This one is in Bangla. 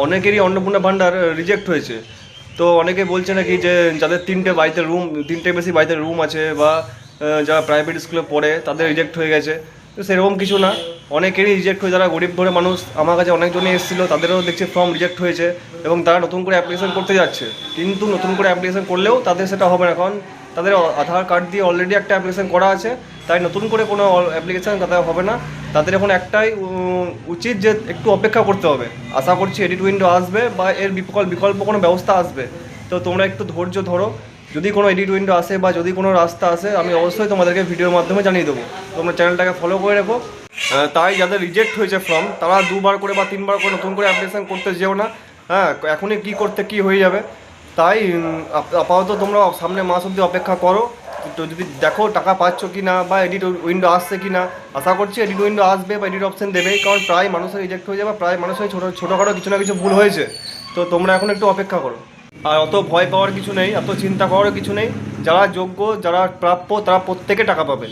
অনেকেরই অন্নপূর্ণা ভাণ্ডার রিজেক্ট হয়েছে। তো অনেকে বলছে নাকি যে যাদের তিনটে বেশি বাড়িতে রুম আছে বা যারা প্রাইভেট স্কুলে পড়ে তাদের রিজেক্ট হয়ে গেছে। তো সেরকম কিছু না, অনেকেরই রিজেক্ট হয়ে, যারা গরিব ঘরে মানুষ, আমার কাছে অনেকজনই এসেছিলো, তাদেরও দেখছি ফর্ম রিজেক্ট হয়েছে এবং তারা নতুন করে অ্যাপ্লিকেশন করতে যাচ্ছে। কিন্তু নতুন করে অ্যাপ্লিকেশন করলেও তাদের সেটা হবে না, কারণ তাদের আধার কার্ড দিয়ে অলরেডি একটা অ্যাপ্লিকেশন করা আছে। তাই নতুন করে কোনো অ্যাপ্লিকেশন তাদের হবে না। তাদের এখন একটাই উচিত যে একটু অপেক্ষা করতে হবে। আশা করছি এডিট উইন্ডো আসবে বা এর বিকল্প কোনো ব্যবস্থা আসবে। তো তোমরা একটু ধৈর্য ধরো, যদি কোনো এডিট উইন্ডো আসে বা যদি কোনো রাস্তা আসে আমি অবশ্যই তোমাদেরকে ভিডিওর মাধ্যমে জানিয়ে দেবো। তোমরা চ্যানেলটাকে ফলো করে রাখো। তাই যাদের রিজেক্ট হয়েছে ফর্ম, তারা 2বার করে বা 3বার করে নতুন করে অ্যাপ্লিকেশন করতে যেও না। হ্যাঁ, এখনই কী করতে কী হয়ে যাবে। তাই আপাতত তোমরা সামনে মাস অবধি অপেক্ষা করো। তো যদি দেখো টাকা পাচ্ছ কি না বা এডিট উইন্ডো আসছে কি না, আশা করছি এডিট উইন্ডো আসবে বা এডিট অপশন দেবেই, কারণ প্রায় মানুষের রিজেক্ট হয়ে যাবে, প্রায় মানুষের ছোটোখাটো কিছু না কিছু ভুল হয়েছে। তো তোমরা এখন একটু অপেক্ষা করো। আর অত ভয় পাওয়ার কিছু নেই, অত চিন্তা করার কিছু নেই। যারা যোগ্য, যারা প্রাপ্য, তারা প্রত্যেকে টাকা পাবে।